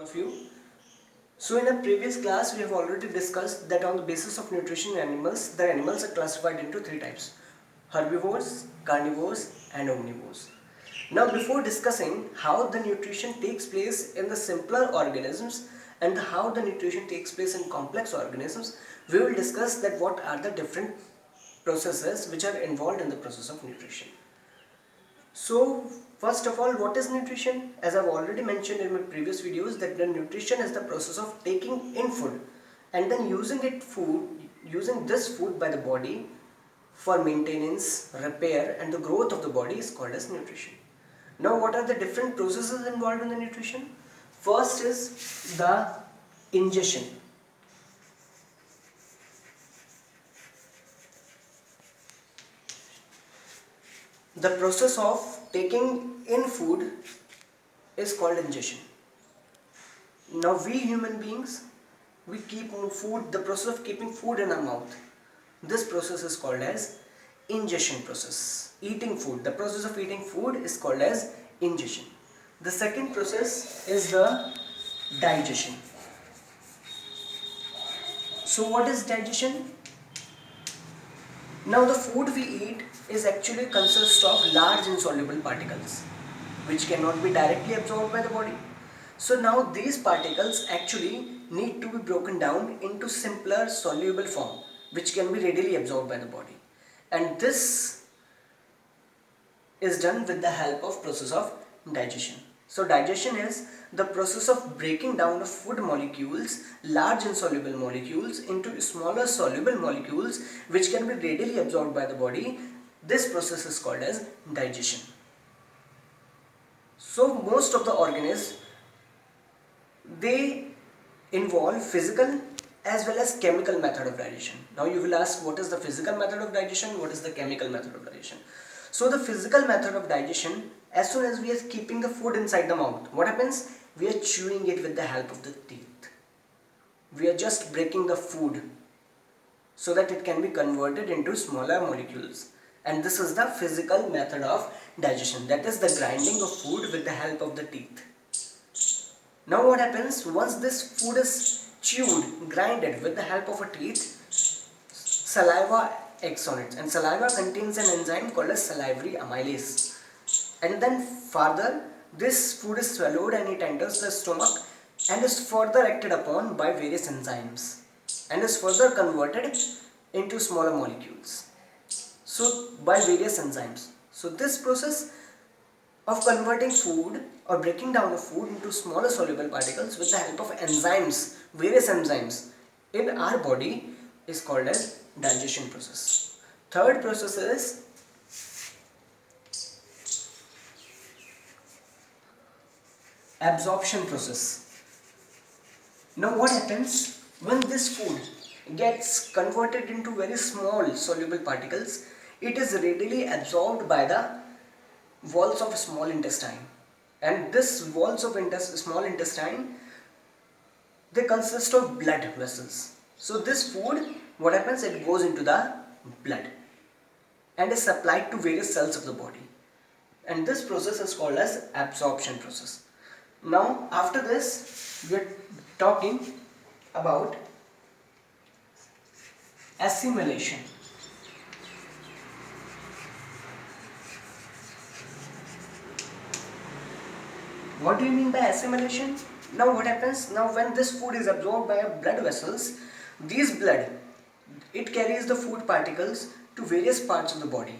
of you. So in a previous class we have already discussed that on the basis of nutrition in animals, the animals are classified into three types: herbivores, carnivores and omnivores. Now before discussing how the nutrition takes place in the simpler organisms and how the nutrition takes place in complex organisms, we will discuss that what are the different processes which are involved in the process of nutrition. So first of all, what is nutrition? As I've already mentioned in my previous videos, that the nutrition is the process of taking in food and then using this food by the body for maintenance, repair and the growth of the body is called as nutrition. Now what are the different processes involved in the nutrition? First is the ingestion. The process of taking in food is called ingestion. Now we human beings, we keep food, the process of keeping food in our mouth. This process is called as ingestion process. Eating food, the process of eating food is called as ingestion. The second process is the digestion. So what is digestion? Now the food we eat is actually consists of large insoluble particles which cannot be directly absorbed by the body. So now these particles actually need to be broken down into simpler soluble form which can be readily absorbed by the body, and this is done with the help of process of digestion. So digestion is the process of breaking down of food molecules, large insoluble molecules, into smaller soluble molecules which can be readily absorbed by the body. This process is called as digestion. So most of the organisms, they involve physical as well as chemical method of digestion. Now you will ask, what is the physical method of digestion? What is the chemical method of digestion? So the physical method of digestion, as soon as we are keeping the food inside the mouth, what happens? We are chewing it with the help of the teeth. We are just breaking the food so that it can be converted into smaller molecules. And this is the physical method of digestion, that is the grinding of food with the help of the teeth. Now what happens? Once this food is chewed, grinded with the help of a teeth, saliva acts on it, and saliva contains an enzyme called as salivary amylase. And then further, this food is swallowed and it enters the stomach and is further acted upon by various enzymes and is further converted into smaller molecules. So by various enzymes. So this process of converting food or breaking down of food into smaller soluble particles with the help of enzymes, various enzymes in our body, is called as digestion process. Third process is absorption process. Now what happens when this food gets converted into very small soluble particles? It is readily absorbed by the walls of small intestine, and this walls of small intestine, they consist of blood vessels. So this food, what happens, it goes into the blood and is supplied to various cells of the body, and this process is called as absorption process. Now after this we are talking about assimilation. What do you mean by assimilation? Now what happens? Now when this food is absorbed by our blood vessels, these blood, it carries the food particles to various parts of the body,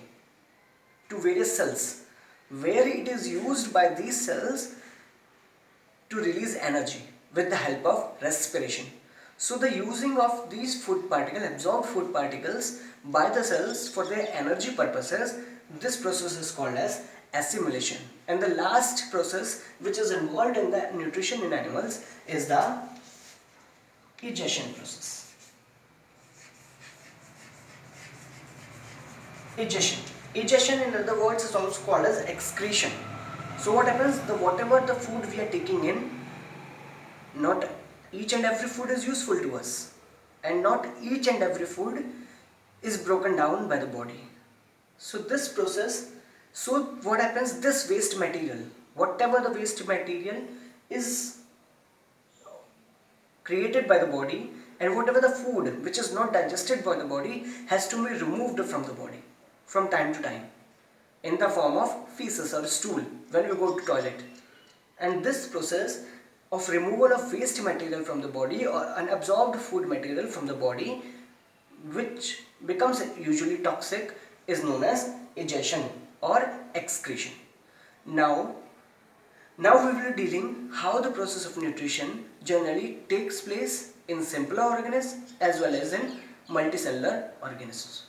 to various cells, where it is used by these cells to release energy with the help of respiration. So the using of these food particles, absorbed food particles by the cells for their energy purposes, this process is called as assimilation. And the last process which is involved in the nutrition in animals is the egestion process. Egestion in other words is also called as excretion. So what happens? Whatever the food we are taking in, not each and every food is useful to us, and not each and every food is broken down by the body. So this process, so what happens, this waste material, whatever the waste material is created by the body, and whatever the food which is not digested by the body has to be removed from the body from time to time in the form of feces or stool when you go to toilet. And this process of removal of waste material from the body or unabsorbed food material from the body, which becomes usually toxic, is known as egestion or excretion. Now we will be dealing how the process of nutrition generally takes place in simpler organisms as well as in multicellular organisms.